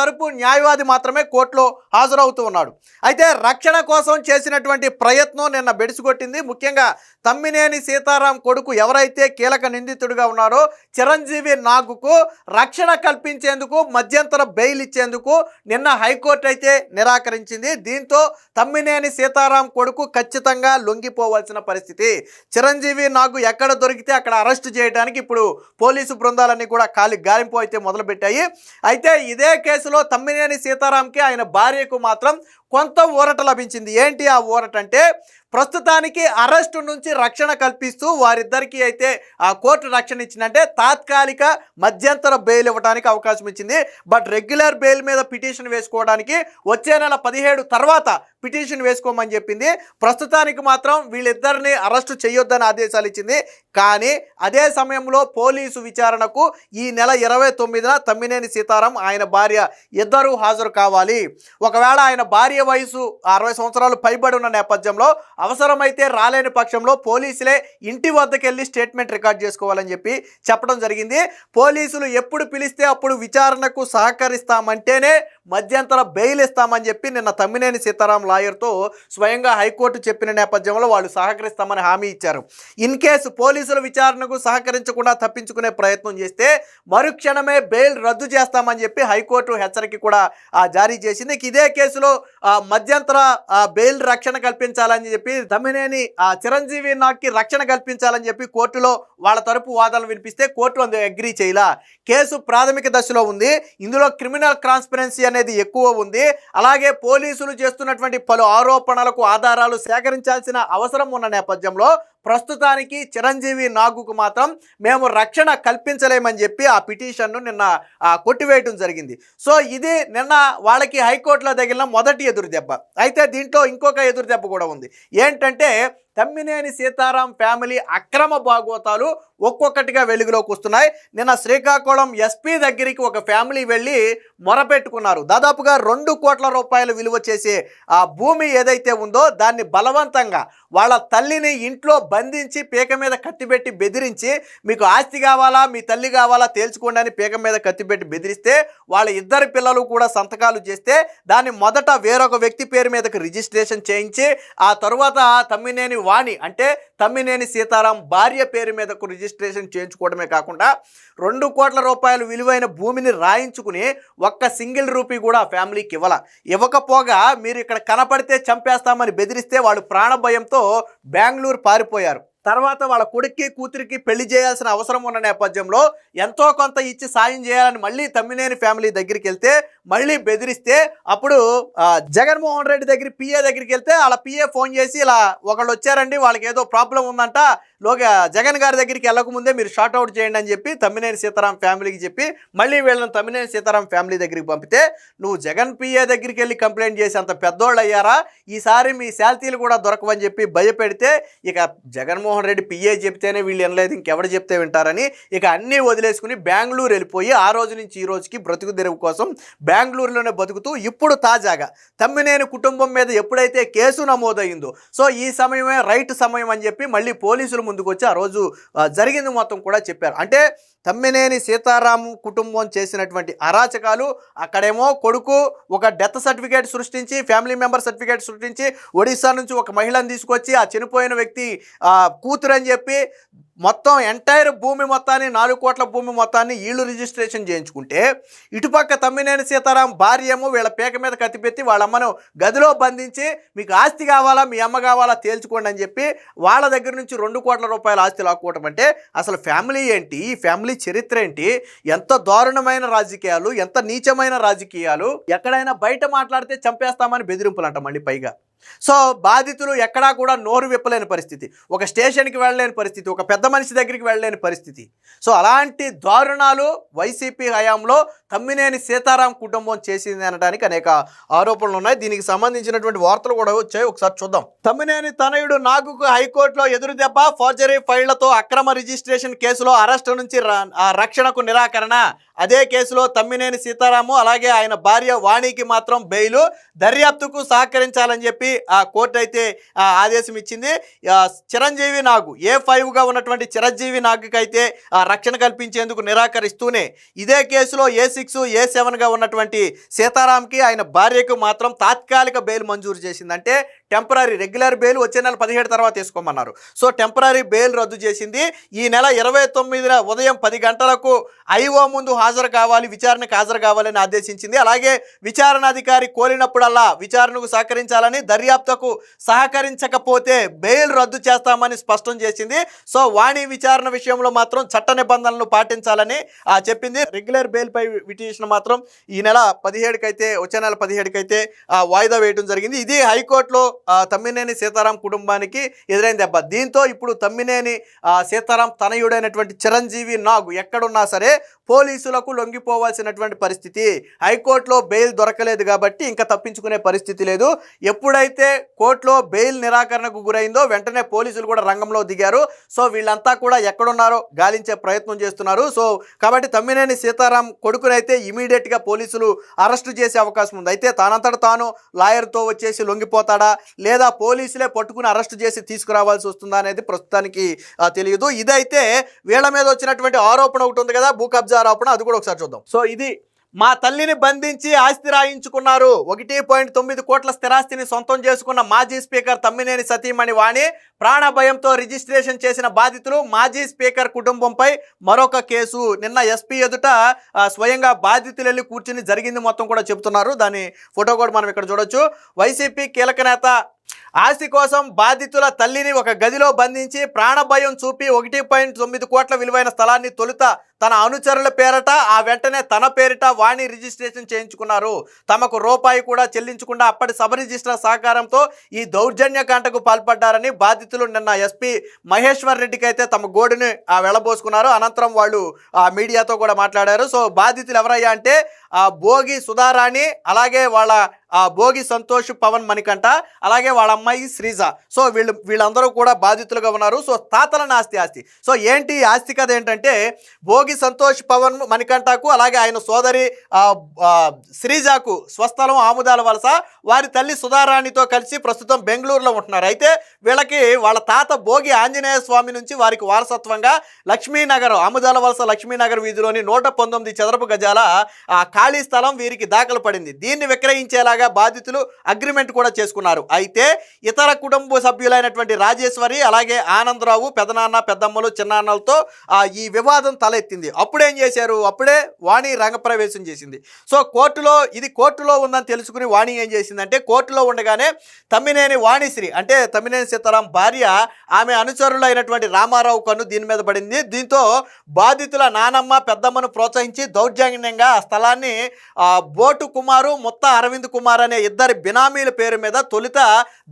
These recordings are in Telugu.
తరపు న్యాయవాది మాత్రమే కోర్టులో హాజరవుతూ ఉన్నాడు. అయితే రక్షణ కోసం చేసినటువంటి ప్రయత్నం నిన్న బెడిసికొట్టింది. ముఖ్యంగా తమ్మినేని సీతారాం కొడుకు ఎవరైతే కీలక నిందితుడిగా ఉన్నారో చిరంజీవి నాగుకు రక్షణ కల్పించేందుకు మధ్యంతర బెయిల్ ఇచ్చేందుకు నిన్న హైకోర్టు అయితే నిరాకరించింది. దీంతో తమ్మినేని సీతారాం కొడుకు ఖచ్చితంగా లొంగిపోవాల్సిన పరిస్థితి. చిరంజీవి నాగు ఎక్కడ దొరికితే అక్కడ అరెస్టు చేయడానికి ఇప్పుడు పోలీసు బృందాలన్నీ కూడా గాలింపు అయితే మొదలుపెట్టాయి. అయితే ఇదే కేసులో తమ్మినేని సీతారాంకి ఆయన భార్యకు మాత్రం కొంత ఊరట లభించింది. ఏంటి ఆ ఊరట అంటే ప్రస్తుతానికి అరెస్టు నుంచి రక్షణ కల్పిస్తూ వారిద్దరికీ అయితే ఆ కోర్టు రక్షణ ఇచ్చిందంటే తాత్కాలిక మధ్యంతర బెయిల్ ఇవ్వడానికి అవకాశం ఇచ్చింది. బట్ రెగ్యులర్ బెయిల్ మీద పిటిషన్ వేసుకోవడానికి వచ్చే నెల 17 తర్వాత పిటిషన్ వేసుకోమని చెప్పింది. ప్రస్తుతానికి మాత్రం వీళ్ళిద్దరిని అరెస్టు చేయొద్దని ఆదేశాలు ఇచ్చింది. కానీ అదే సమయంలో పోలీసు విచారణకు ఈ నెల 29న తమ్మినేని సీతారాం ఆయన భార్య ఇద్దరూ హాజరు కావాలి. ఒకవేళ ఆయన భార్య వయసు 60 సంవత్సరాలు పైబడి ఉన్న నేపథ్యంలో అవసరమైతే రాలేని పక్షంలో పోలీసులే ఇంటి వద్దకు వెళ్ళి స్టేట్మెంట్ రికార్డ్ చేసుకోవాలని చెప్పి చెప్పడం జరిగింది. పోలీసులు ఎప్పుడు పిలిస్తే అప్పుడు విచారణకు సహకరిస్తామంటేనే మధ్యంతర బెయిల్ ఇస్తామని చెప్పి నిన్న తమ్మినేని సీతారాం లాయర్తో స్వయంగా హైకోర్టు చెప్పిన నేపథ్యంలో వాళ్ళు సహకరిస్తామని హామీ ఇచ్చారు. ఇన్ కేసు పోలీసుల విచారణకు సహకరించకుండా తప్పించుకునే ప్రయత్నం చేస్తే మరుక్షణమే బెయిల్ రద్దు చేస్తామని చెప్పి హైకోర్టు హెచ్చరిక కూడా జారీ చేసింది. ఇదే కేసులో మధ్యంతర బెయిల్ రక్షణ కల్పించాలని చెప్పి తమ్మినేని చిరంజీవి నాగ్కి రక్షణ కల్పించాలని చెప్పి కోర్టులో వాళ్ళ తరపు వాదనలు వినిపిస్తే కోర్టు అందుకు అగ్రీ చేయలా. కేసు ప్రాథమిక దశలో ఉంది. ఇందులో క్రిమినల్ ట్రాన్స్పరెన్సీ అనేది ఎక్కువ ఉంది. అలాగే పోలీసులు చేస్తున్నటువంటి పలు ఆరోపణలకు ఆధారాలు సేకరించాల్సిన అవసరం ఉన్న నేపథ్యంలో ప్రస్తుతానికి చిరంజీవి నాగుకు మాత్రం మేము రక్షణ కల్పించలేమని చెప్పి ఆ పిటిషన్ను నిన్న కొట్టివేయటం జరిగింది. సో ఇది నిన్న వాళ్ళకి హైకోర్టులో తగిలిన మొదటి ఎదురుదెబ్బ. అయితే దీంట్లో ఇంకొక ఎదురుదెబ్బ కూడా ఉంది. ఏంటంటే తమ్మినేని సీతారాం ఫ్యామిలీ అక్రమ భాగోతాలు ఒక్కొక్కటిగా వెలుగులోకి వస్తున్నాయి. నిన్న శ్రీకాకుళం ఎస్పీ దగ్గరికి ఒక ఫ్యామిలీ వెళ్ళి మొరపెట్టుకున్నారు. దాదాపుగా 2 కోట్ల రూపాయలు విలువ చేసే ఆ భూమి ఏదైతే ఉందో దాన్ని బలవంతంగా వాళ్ళ తల్లిని ఇంట్లో బంధించి పీక మీద కత్తిపెట్టి బెదిరించి మీకు ఆస్తి కావాలా మీ తల్లి కావాలా తేల్చుకోండి అని పీక మీద కత్తిపెట్టి బెదిరిస్తే వాళ్ళ ఇద్దరు పిల్లలు కూడా సంతకాలు చేస్తే దాన్ని మొదట వేరొక వ్యక్తి పేరు మీదకి రిజిస్ట్రేషన్ చేయించి ఆ తరువాత తమ్మినేని వాణి అంటే తమ్మినేని సీతారాం భార్య పేరు మీదకు రిజిస్ట్రేషన్ చేయించుకోవడమే కాకుండా 2 కోట్ల రూపాయలు విలువైన భూమిని రాయించుకుని ఒక్క సింగిల్ రూపీ కూడా ఆ ఫ్యామిలీకి ఇవ్వకపోగా మీరు ఇక్కడ కనపడితే చంపేస్తామని బెదిరిస్తే వాళ్ళు ప్రాణభయంతో బెంగళూరు పారిపోయారు. తర్వాత వాళ్ళ కొడుక్కి కూతురికి పెళ్లి చేయాల్సిన అవసరం ఉన్న నేపథ్యంలో ఎంతో కొంత ఇచ్చి సాయం చేయాలని మళ్ళీ తమ్మినేని ఫ్యామిలీ దగ్గరికి వెళ్తే మళ్ళీ బెదిరిస్తే అప్పుడు జగన్మోహన్ రెడ్డి దగ్గర పిఏ దగ్గరికి వెళ్తే వాళ్ళ పిఏ ఫోన్ చేసి ఇలా ఒకళ్ళు వచ్చారండి వాళ్ళకి ఏదో ప్రాబ్లం ఉందంట జగన్ గారి దగ్గరికి వెళ్ళకముందే మీరు షార్ట్ అవుట్ చేయండి అని చెప్పి తమ్మినేని సీతారాం ఫ్యామిలీకి చెప్పి మళ్ళీ వీళ్ళని తమ్మినేని సీతారాం ఫ్యామిలీ దగ్గరికి పంపితే నువ్వు జగన్ పిఏ దగ్గరికి వెళ్ళి కంప్లైంట్ చేసి అంత పెద్దోళ్ళు అయ్యారా ఈసారి మీ శాల్తీలు కూడా దొరకవని చెప్పి భయపెడితే ఇక జగన్మోహన్ రెడ్డి పిఏ చెప్తేనే వీళ్ళు వినలేదు ఇంకెవరు చెప్తే వింటారని ఇక అన్నీ వదిలేసుకుని బెంగళూరు వెళ్ళిపోయి ఆ రోజు నుంచి ఈ రోజుకి బ్రతుకు తెరువు కోసం బెంగళూరులోనే బతుకుతూ ఇప్పుడు తాజాగా తమ్మినేని కుటుంబం మీద ఎప్పుడైతే కేసు నమోదైందో సో ఈ సమయమే రైట్ సమయం అని చెప్పి మళ్ళీ పోలీసులు ముందుకు వచ్చి ఆ రోజు జరిగింది మొత్తం కూడా చెప్పారు. అంటే తమ్మినేని సీతారాం కుటుంబం చేసినటువంటి అరాచకాలు అక్కడేమో కొడుకు ఒక డెత్ సర్టిఫికేట్ సృష్టించి ఫ్యామిలీ మెంబర్ సర్టిఫికేట్ సృష్టించి ఒడిశా నుంచి ఒక మహిళను తీసుకొచ్చి ఆ చనిపోయిన వ్యక్తి కూతురు అని చెప్పి మొత్తం ఎంటైర్ భూమి మొత్తాన్ని 4 కోట్ల భూమి మొత్తాన్ని వీళ్ళు రిజిస్ట్రేషన్ చేయించుకుంటే ఇటుపక్క తమ్మినేని సీతారాం భార్య ఏమో వీళ్ళ పీక మీద కత్తిపెట్టి వాళ్ళ అమ్మను గదిలో బంధించి మీకు ఆస్తి కావాలా మీ అమ్మ కావాలా తేల్చుకోండి అని చెప్పి వాళ్ళ దగ్గర నుంచి 2 కోట్ల రూపాయల ఆస్తి లాక్కోవటం అంటే అసలు ఫ్యామిలీ ఏంటి ఈ ఫ్యామిలీ చరిత్ర ఏంటి ఎంత దారుణమైన రాజకీయాలు ఎంత నీచమైన రాజకీయాలు ఎక్కడైనా బయట మాట్లాడితే చంపేస్తామని బెదిరింపులు అంట మళ్ళీ పైగా. సో బాధితులు ఎక్కడా కూడా నోరు విప్పలేని పరిస్థితి ఒక స్టేషన్కి వెళ్ళలేని పరిస్థితి ఒక పెద్ద మనిషి దగ్గరికి వెళ్ళలేని పరిస్థితి. సో అలాంటి దారుణాలు వైసీపీ హయాంలో తమ్మినేని సీతారాం కుటుంబం చేసింది అనడానికి అనేక ఆరోపణలు ఉన్నాయి. దీనికి సంబంధించినటువంటి వార్తలు కూడా వచ్చాయి ఒకసారి చూద్దాం. తమ్మినేని తనయుడు నాగుకు హైకోర్టులో ఎదురుదెబ్బ ఫోర్జరీ ఫైళ్లతో అక్రమ రిజిస్ట్రేషన్ కేసులో అరెస్టు నుంచి రక్షణకు నిరాకరణ అదే కేసులో తమ్మినేని సీతారాము అలాగే ఆయన భార్య వాణికి మాత్రం బెయిల్, దర్యాప్తుకు సహకరించాలని చెప్పి ఆ కోర్టు అయితే ఆదేశం ఇచ్చింది. చిరంజీవి నాగు A5గా ఉన్నటువంటి చిరంజీవి నాగుకి అయితే రక్షణ కల్పించేందుకు నిరాకరిస్తూనే ఇదే కేసులో A6 A7గా ఉన్నటువంటి సీతారాంకి ఆయన భార్యకు మాత్రం తాత్కాలిక బెయిల్ మంజూరు చేసింది. అంటే టెంపరీ, రెగ్యులర్ బెయిల్ వచ్చే నెల 17 తర్వాత తీసుకోమన్నారు. సో టెంపరీ బెయిల్ రద్దు చేసింది. ఈ నెల 29న ఉదయం 10 గంటలకు ఐఓ ముందు హాజరు కావాలి, విచారణకు హాజరు కావాలని ఆదేశించింది. అలాగే విచారణాధికారి కోరినప్పుడల్లా విచారణకు సహకరించాలని, దర్యాప్తుకు సహకరించకపోతే బెయిల్ రద్దు చేస్తామని స్పష్టం చేసింది. సో వాణి విచారణ విషయంలో మాత్రం చట్ట నిబంధనలను పాటించాలని చెప్పింది. రెగ్యులర్ బెయిల్ పై పిటిషన్ మాత్రం ఈ నెల 17కి అయితే, వచ్చే నెల 17కి అయితే వాయిదా వేయడం జరిగింది. ఇది హైకోర్టులో తమ్మినేని సీతారాం కుటుంబానికి ఎదురైన దెబ్బ. దీంతో ఇప్పుడు తమ్మినేని సీతారాం తనయుడైనటువంటి చిరంజీవి నాగు ఎక్కడున్నా సరే పోలీసులకు లొంగిపోవాల్సినటువంటి పరిస్థితి. హైకోర్టులో బెయిల్ దొరకలేదు కాబట్టి ఇంకా తప్పించుకునే పరిస్థితి లేదు. ఎప్పుడైతే కోర్టులో బెయిల్ నిరాకరణకు గురైందో వెంటనే పోలీసులు కూడా రంగంలో దిగారు. సో వీళ్ళంతా కూడా ఎక్కడున్నారో గాలించే ప్రయత్నం చేస్తున్నారు. సో కాబట్టి తమ్మినేని సీతారాం కొడుకునైతే ఇమీడియట్గా పోలీసులు అరెస్టు చేసే అవకాశం ఉంది. అయితే తానంతట తాను లాయర్తో వచ్చేసి లొంగిపోతాడా లేదా పోలీసులే పట్టుకుని అరెస్టు చేసి తీసుకురావాల్సి వస్తుందా అనేది ప్రస్తుతానికి తెలియదు. ఇదైతే వీళ్ళ మీద వచ్చినటువంటి ఆరోపణ ఒకటి ఉంది కదా, భూ కబ్జా ఆరోపణ, అది కూడా ఒకసారి చూద్దాం. సో ఇది మా తల్లిని బంధించి ఆస్తి రాయించుకున్నారు. 1.9 కోట్ల స్థిరాస్తిని సొంతం చేసుకున్న మాజీ స్పీకర్ తమ్మినేని సతీమణి వాణి ప్రాణ భయంతో రిజిస్ట్రేషన్ చేసిన బాధితులు. మాజీ స్పీకర్ కుటుంబంపై మరొక కేసు. నిన్న ఎస్పీ ఎదుట స్వయంగా బాధితులు వెళ్ళి కూర్చుని జరిగింది మొత్తం కూడా చెబుతున్నారు. దాని ఫోటో కూడా మనం ఇక్కడ చూడొచ్చు. వైసీపీ కీలక నేత ఆస్తి కోసం బాధితుల తల్లిని ఒక గదిలో బంధించి ప్రాణభయం చూపి 1.9 కోట్ల విలువైన స్థలాన్ని తొలుత తన అనుచరుల పేరట వెంటనే తన పేరిట వాణి రిజిస్ట్రేషన్ చేయించుకున్నారు. తమకు రూపాయి కూడా చెల్లించకుండా అప్పటి సబ్ రిజిస్ట్రార్ సహకారంతో ఈ దౌర్జన్యకాండకు పాల్పడ్డారని బాధితులు నిన్న ఎస్పీ మహేశ్వర్ రెడ్డికి అయితే తమ గోడుని వెళ్ళబోసుకున్నారు. అనంతరం వాళ్ళు మీడియాతో కూడా మాట్లాడారు. సో బాధితులు ఎవరయ్యా అంటే భోగి సుధారాణి, అలాగే వాళ్ళ భోగి సంతోష్ పవన్ మణికంఠ, అలాగే వాళ్ళ అమ్మాయి శ్రీజ. సో వీళ్ళందరూ కూడా బాధితులుగా ఉన్నారు. సో తాతల ఆస్తి. సో ఏంటి ఆస్తి కథ ఏంటంటే భోగి సంతోష్ పవన్ మణికంఠకు అలాగే ఆయన సోదరి శ్రీజాకు స్వస్థలం ఆముదాల వలస, వారి తల్లి సుధారాణితో కలిసి ప్రస్తుతం బెంగళూరులో ఉంటున్నారు. అయితే వీళ్ళకి వాళ్ళ తాత భోగి ఆంజనేయ స్వామి నుంచి వారికి వారసత్వంగా లక్ష్మీనగర్, ఆముదాల వలస లక్ష్మీనగర్ వీధిలోని 119 చదరపు గజాల ఖాళీ స్థలం వీరికి దాఖలు పడింది. దీన్ని విక్రయించేలాగా బాధితులు అగ్రిమెంట్ కూడా చేసుకున్నారు. అయితే ఇతర కుటుంబ సభ్యులైనటువంటి రాజేశ్వరి అలాగే ఆనందరావు, పెదనాన్న పెద్దమ్మలు చిన్నాన్నలతో ఈ వివాదం తలెత్తింది. అప్పుడేం చేశారు, అప్పుడే వాణి రంగప్రవేశం చేసింది. సో కోర్టులో ఉందని తెలుసుకుని వాణి ఏం చేసిందంటే కోర్టులో ఉండగానే తమ్మినేని వాణిశ్రీ అంటే తమ్మినేని సీతారాం భార్య, ఆమె అనుచరులైనటువంటి రామారావు కన్ను దీని మీద పడింది. దీంతో బాధితుల నానమ్మ పెద్దమ్మను ప్రోత్సహించి దౌర్జన్యంగా ఆ స్థలాన్ని బోటు కుమారు, మొత్త అరవింద్ కుమార్ అనే ఇద్దరి బినామీల పేరు మీద తొలుత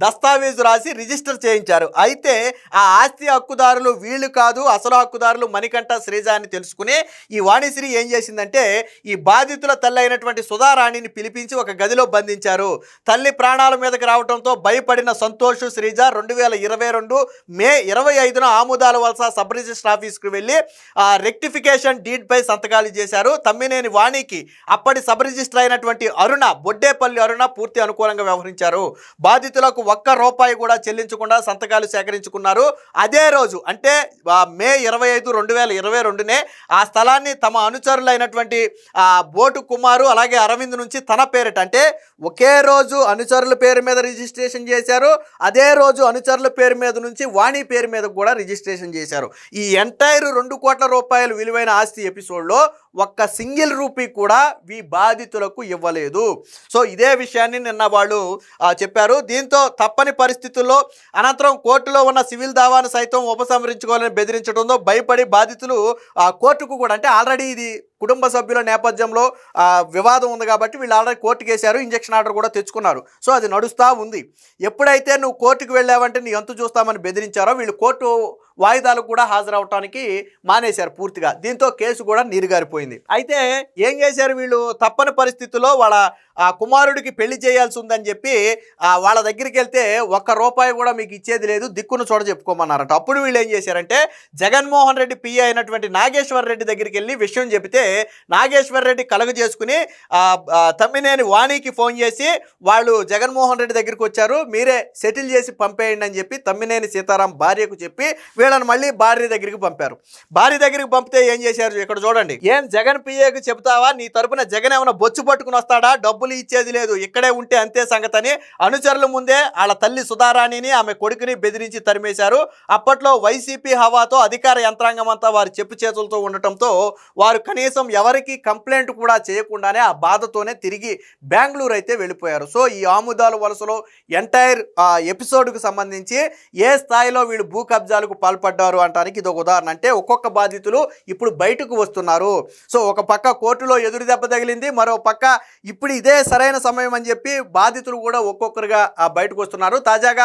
దస్తావేజు రాసి రిజిస్టర్ చేయించారు. అయితే ఆ ఆస్తి హక్కుదారులు వీళ్ళు కాదు, అసలు హక్కుదారులు మణికంఠ, శ్రీజ అని తెలుసుకుని ఈ వాణిశ్రీ ఏం చేసిందంటే ఈ బాధితుల తల్లి అయినటువంటి సుధారాణిని పిలిపించి ఒక గదిలో బంధించారు. తల్లి ప్రాణాల మీదకి రావడంతో భయపడిన సంతోష్, శ్రీజ 2022 మే 25న ఆముదాల వలస సబ్ రిజిస్టర్ ఆఫీస్కి వెళ్ళి రెక్టిఫికేషన్ డీడ్ పై సంతకాలు చేశారు. తమ్మినేని వాణికి అప్పటి సబ్ రిజిస్టర్ అయినటువంటి అరుణ, బొడ్డేపల్లి అరుణ పూర్తి అనుకూలంగా వ్యవహరించారు. బాధితులకు ₹1 కూడా చెల్లించకుండా సంతకాలు సేకరించుకున్నారు. అదే రోజు అంటే మే 25, 2022నే ఆ స్థలాన్ని తమ అనుచరులైనటువంటి బోటు కుమారు అలాగే అరవింద్ నుంచి తన పేరిట అంటే ఒకే రోజు అనుచరుల పేరు మీద రిజిస్ట్రేషన్ చేశారు. అదే రోజు అనుచరుల పేరు మీద నుంచి వాణి పేరు మీద కూడా రిజిస్ట్రేషన్ చేశారు. ఈ ఎంటైర్ ₹2 కోట్ల విలువైన ఆస్తి ఎపిసోడ్లో ఒక్క సింగిల్ రూపీ కూడా ఈ బాధితులకు ఇవ్వలేదు. సో ఇదే విషయాన్ని నిన్న వాళ్ళు చెప్పారు. దీంతో తప్పని పరిస్థితుల్లో అనంతరం కోర్టులో ఉన్న సివిల్ దావాను సైతం ఉపసంహరించుకోవాలని బెదిరించడంతో భయపడి బాధితులు కోర్టుకు కూడా అంటే ఆల్రెడీ ఇది కుటుంబ సభ్యుల నేపథ్యంలో వివాదం ఉంది కాబట్టి వీళ్ళు ఆల్రెడీ కోర్టుకు వేశారు, ఇంజక్షన్ ఆర్డర్ కూడా తెచ్చుకున్నారు. సో అది నడుస్తూ ఉంది. ఎప్పుడైతే నువ్వు కోర్టుకు వెళ్ళావంటే నీ అంతు చూస్తామని బెదిరించారో వీళ్ళు కోర్టు వాయిదాలకు కూడా హాజరవటానికి మానేశారు పూర్తిగా. దీంతో కేసు కూడా నీరుగారిపోయింది. అయితే ఏం చేశారు వీళ్ళు, తప్పని పరిస్థితుల్లో వాళ్ళ ఆ కుమారుడికి పెళ్లి చేయాల్సి ఉందని చెప్పి వాళ్ళ దగ్గరికి వెళ్తే ₹1 కూడా మీకు ఇచ్చేది లేదు, దిక్కును చూడ చెప్పుకోమన్నారట. అప్పుడు వీళ్ళు ఏం చేశారంటే జగన్మోహన్ రెడ్డి పిఏ అయినటువంటి నాగేశ్వర్ రెడ్డి దగ్గరికి వెళ్ళి విషయం చెబితే నాగేశ్వర్ రెడ్డి కలుగజేసుకుని తమ్మినేని వాణికి ఫోన్ చేసి వాళ్ళు జగన్మోహన్ రెడ్డి దగ్గరికి వచ్చారు, మీరే సెటిల్ చేసి పంపేయండి అని చెప్పి తమ్మినేని సీతారాం భార్యకు చెప్పి వీళ్ళని మళ్ళీ భార్య దగ్గరికి పంపారు. భార్య దగ్గరికి పంపితే ఏం చేశారు ఇక్కడ చూడండి. ఏం జగన్ పిఏకు చెబుతావా, నీ తరపున జగన్ ఏమైనా బొచ్చు పట్టుకుని వస్తాడా, డబ్బులు ఇచ్చేది లేదు, ఇక్కడే ఉంటే అంతే సంగతని అనుచరుల ముందే వాళ్ళ తల్లి సుధారాణిని ఆమె కొడుకుని బెదిరించి తరిమేశారు. అప్పట్లో వైసీపీ హవాతో అధికార యంత్రాంగం అంతా వారి చెప్పు చేతులతో ఉండటంతో వారు కనీసం ఎవరికి కంప్లైంట్ కూడా చేయకుండానే ఆ బాధతోనే తిరిగి బెంగళూరు అయితే వెళ్ళిపోయారు. సో ఈ ఆముదాల వలసలో ఎంటైర్ ఎపిసోడ్కు సంబంధించి ఏ స్థాయిలో వీళ్ళు భూ కబ్జాలకు పాల్పడ్డారు అంటానికి ఇది ఒక ఉదాహరణ. అంటే ఒక్కొక్క బాధితులు ఇప్పుడు బయటకు వస్తున్నారు. సో ఒక పక్క కోర్టులో ఎదురు దెబ్బ తగిలింది, మరో పక్క ఇప్పుడు ఇదే సరైన సమయం అని చెప్పి బాధితులు కూడా ఒక్కొక్కరుగా బయటకు వస్తున్నారు. తాజాగా